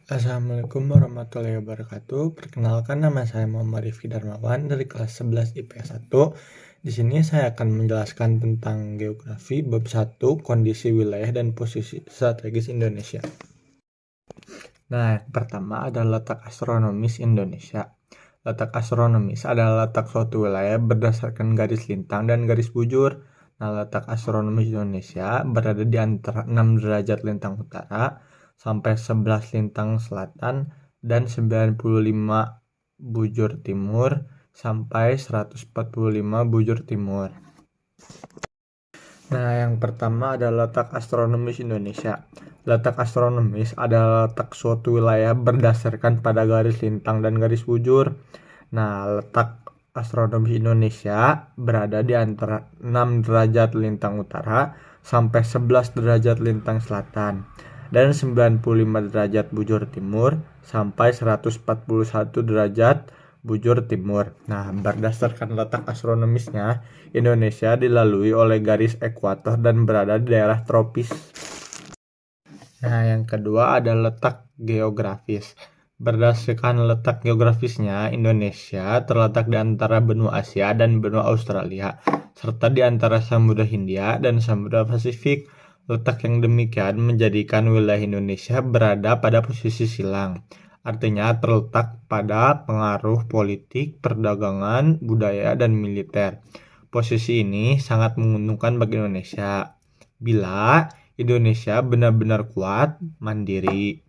Assalamualaikum warahmatullahi wabarakatuh. Perkenalkan, nama saya Muhammad Rifki Darmawan dari kelas 11 IPS 1. Di sini saya akan menjelaskan tentang geografi bab 1, kondisi wilayah dan posisi strategis Indonesia. Nah, yang pertama adalah letak astronomis Indonesia. Letak astronomis adalah letak suatu wilayah berdasarkan garis lintang dan garis bujur. Nah, letak astronomis Indonesia berada di antara 6 derajat lintang utara sampai 11 lintang selatan dan 95 bujur timur sampai 145 bujur timur. Nah, yang pertama adalah letak astronomis Indonesia. Letak astronomis adalah letak suatu wilayah berdasarkan pada garis lintang dan garis bujur. Nah, letak astronomis Indonesia berada di antara 6 derajat lintang utara sampai 11 derajat lintang selatan dan 95 derajat bujur timur sampai 141 derajat bujur timur. Nah, berdasarkan letak astronomisnya, Indonesia dilalui oleh garis ekuator dan berada di daerah tropis. Nah, yang kedua ada letak geografis. Berdasarkan letak geografisnya, Indonesia terletak di antara benua Asia dan benua Australia, serta di antara Samudra Hindia dan Samudra Pasifik. Letak yang demikian menjadikan wilayah Indonesia berada pada posisi silang. Artinya terletak pada pengaruh politik, perdagangan, budaya, dan militer. Posisi ini sangat menguntungkan bagi Indonesia bila Indonesia benar-benar kuat, mandiri.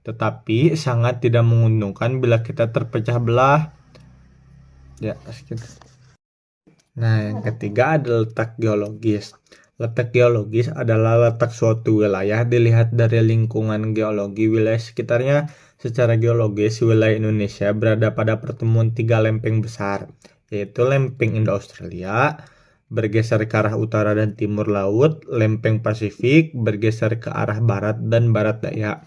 Tetapi sangat tidak menguntungkan bila kita terpecah belah. Ya, sekitar. Nah, yang ketiga adalah letak geologis. Letak geologis adalah letak suatu wilayah dilihat dari lingkungan geologi wilayah sekitarnya. Secara geologis, wilayah Indonesia berada pada pertemuan 3 lempeng besar, yaitu lempeng Indo-Australia, bergeser ke arah utara dan timur laut, lempeng Pasifik, bergeser ke arah barat dan barat daya.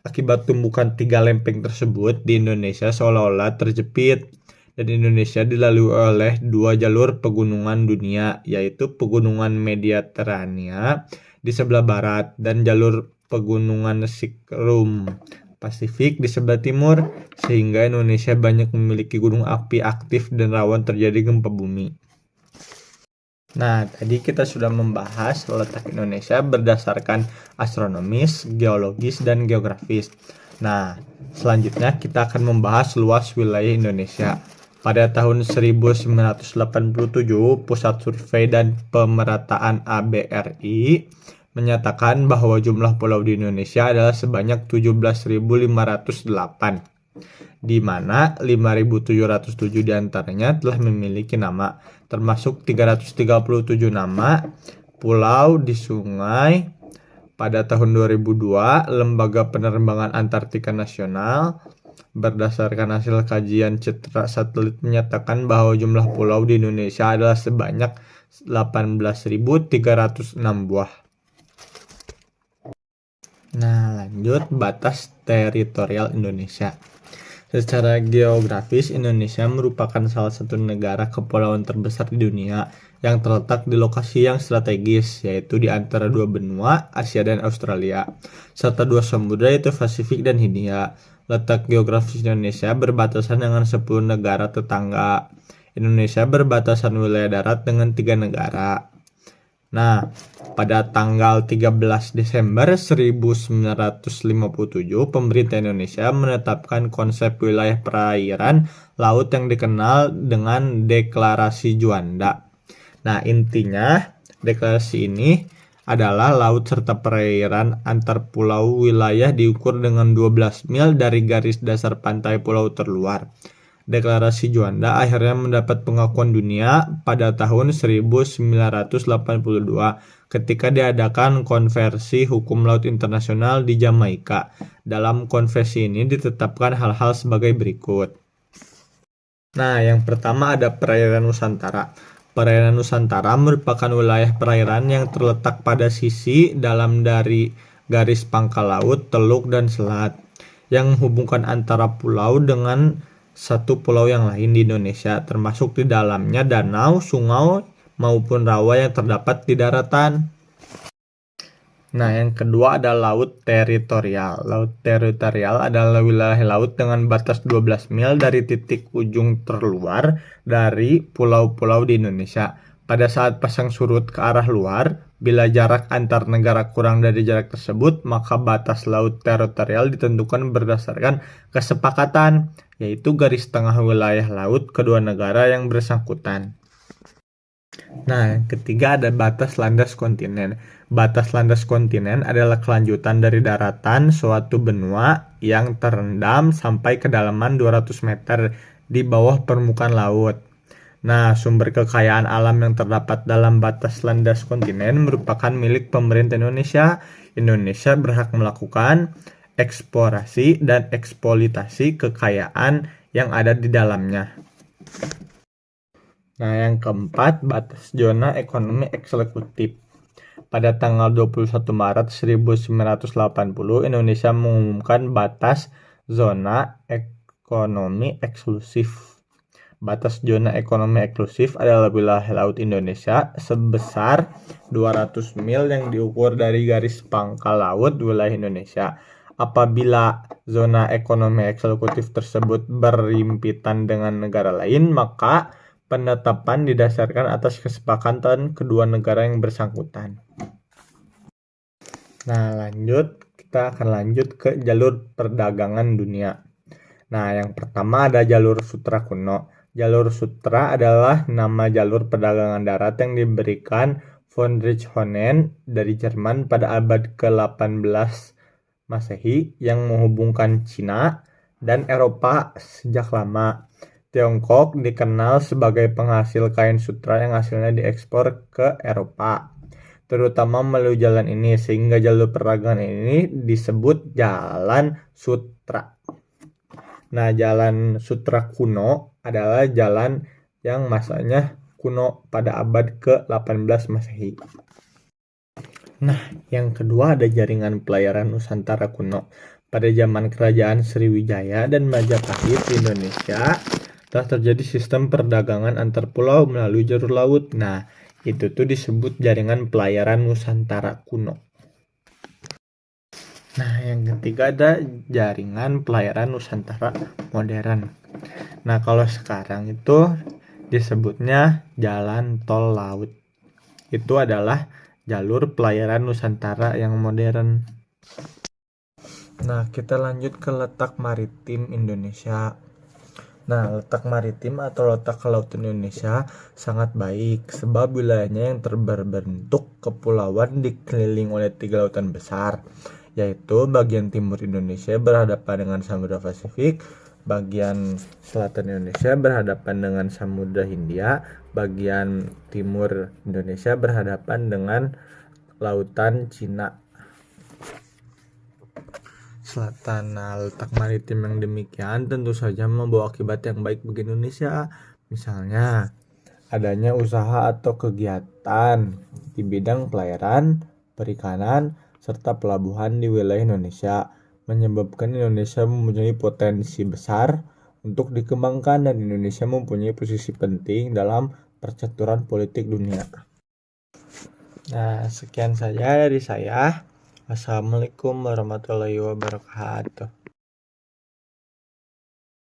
Akibat tumbukan 3 lempeng tersebut, di Indonesia seolah-olah terjepit, dan Indonesia dilalui oleh 2 jalur pegunungan dunia, yaitu pegunungan Mediterania di sebelah barat dan jalur pegunungan Sikkim Pasifik di sebelah timur, sehingga Indonesia banyak memiliki gunung api aktif dan rawan terjadi gempa bumi. Nah, tadi kita sudah membahas letak Indonesia berdasarkan astronomis, geologis, dan geografis. Nah, selanjutnya kita akan membahas luas wilayah Indonesia. Pada tahun 1987, Pusat Survei dan Pemerataan ABRI menyatakan bahwa jumlah pulau di Indonesia adalah sebanyak 17.508, di mana 5.707 diantaranya telah memiliki nama, termasuk 337 nama pulau di sungai. Pada tahun 2002, Lembaga Penerbangan Antartika Nasional berdasarkan hasil kajian citra satelit menyatakan bahwa jumlah pulau di Indonesia adalah sebanyak 18.306 buah. Nah, lanjut batas teritorial Indonesia. Secara geografis, Indonesia merupakan salah satu negara kepulauan terbesar di dunia yang terletak di lokasi yang strategis, yaitu di antara 2 benua, Asia dan Australia, serta 2 samudra yaitu Pasifik dan Hindia. Letak geografis Indonesia berbatasan dengan 10 negara tetangga. Indonesia berbatasan wilayah darat dengan 3 negara. Nah, pada tanggal 13 Desember 1957, pemerintah Indonesia menetapkan konsep wilayah perairan laut yang dikenal dengan Deklarasi Juanda. Nah, intinya deklarasi ini adalah laut serta perairan antar pulau wilayah diukur dengan 12 mil dari garis dasar pantai pulau terluar. Deklarasi Juanda akhirnya mendapat pengakuan dunia pada tahun 1982 ketika diadakan konversi hukum laut internasional di Jamaika. Dalam konversi ini ditetapkan hal-hal sebagai berikut. Nah, yang pertama ada perairan Nusantara. Perairan Nusantara merupakan wilayah perairan yang terletak pada sisi dalam dari garis pangkal laut, teluk, dan selat, yang menghubungkan antara pulau dengan satu pulau yang lain di Indonesia, termasuk di dalamnya danau, sungai, maupun rawa yang terdapat di daratan. Nah, yang kedua ada laut teritorial. Laut teritorial adalah wilayah laut dengan batas 12 mil dari titik ujung terluar dari pulau-pulau di Indonesia. Pada saat pasang surut ke arah luar, bila jarak antar negara kurang dari jarak tersebut, maka batas laut teritorial ditentukan berdasarkan kesepakatan, yaitu garis tengah wilayah laut kedua negara yang bersangkutan. Nah, yang ketiga ada batas landas kontinen. Batas landas kontinen adalah kelanjutan dari daratan suatu benua yang terendam sampai kedalaman 200 meter di bawah permukaan laut. Nah, sumber kekayaan alam yang terdapat dalam batas landas kontinen merupakan milik pemerintah Indonesia. Indonesia berhak melakukan eksplorasi dan eksploitasi kekayaan yang ada di dalamnya. Nah, yang keempat, batas zona ekonomi eksklusif. Pada tanggal 21 Maret 1980, Indonesia mengumumkan batas zona ekonomi eksklusif. Batas zona ekonomi eksklusif adalah wilayah laut Indonesia sebesar 200 mil yang diukur dari garis pangkal laut wilayah Indonesia. Apabila zona ekonomi eksklusif tersebut berhimpitan dengan negara lain, maka penetapan didasarkan atas kesepakatan kedua negara yang bersangkutan. Nah, kita akan lanjut ke jalur perdagangan dunia. Nah, yang pertama ada jalur sutra kuno. Jalur sutra adalah nama jalur perdagangan darat yang diberikan von Richthofen dari Jerman pada abad ke-18 Masehi yang menghubungkan Cina dan Eropa sejak lama. Tiongkok dikenal sebagai penghasil kain sutra yang hasilnya diekspor ke Eropa, terutama melalui jalan ini, sehingga jalur perdagangan ini disebut Jalan Sutra. Nah, Jalan Sutra kuno adalah jalan yang masanya kuno pada abad ke-18 Masehi. Nah, yang kedua ada jaringan pelayaran Nusantara kuno. Pada zaman kerajaan Sriwijaya dan Majapahit di Indonesia, telah terjadi sistem perdagangan antar pulau melalui jalur laut. Nah, itu tuh disebut jaringan pelayaran Nusantara kuno. Nah, yang ketiga ada jaringan pelayaran Nusantara modern. Nah, kalau sekarang itu disebutnya jalan tol laut. Itu adalah jalur pelayaran Nusantara yang modern. Nah, kita lanjut ke letak maritim Indonesia. Nah, letak maritim atau letak laut Indonesia sangat baik sebab wilayahnya yang berbentuk kepulauan dikelilingi oleh 3 lautan besar, yaitu bagian timur Indonesia berhadapan dengan Samudra Pasifik, bagian selatan Indonesia berhadapan dengan Samudra Hindia, bagian timur Indonesia berhadapan dengan Lautan Cina Selatan. Nah, letak maritim yang demikian tentu saja membawa akibat yang baik bagi Indonesia. Misalnya, adanya usaha atau kegiatan di bidang pelayaran, perikanan, serta pelabuhan di wilayah Indonesia, menyebabkan Indonesia mempunyai potensi besar untuk dikembangkan dan Indonesia mempunyai posisi penting dalam percaturan politik dunia. Nah, sekian saja dari saya. Assalamualaikum warahmatullahi wabarakatuh.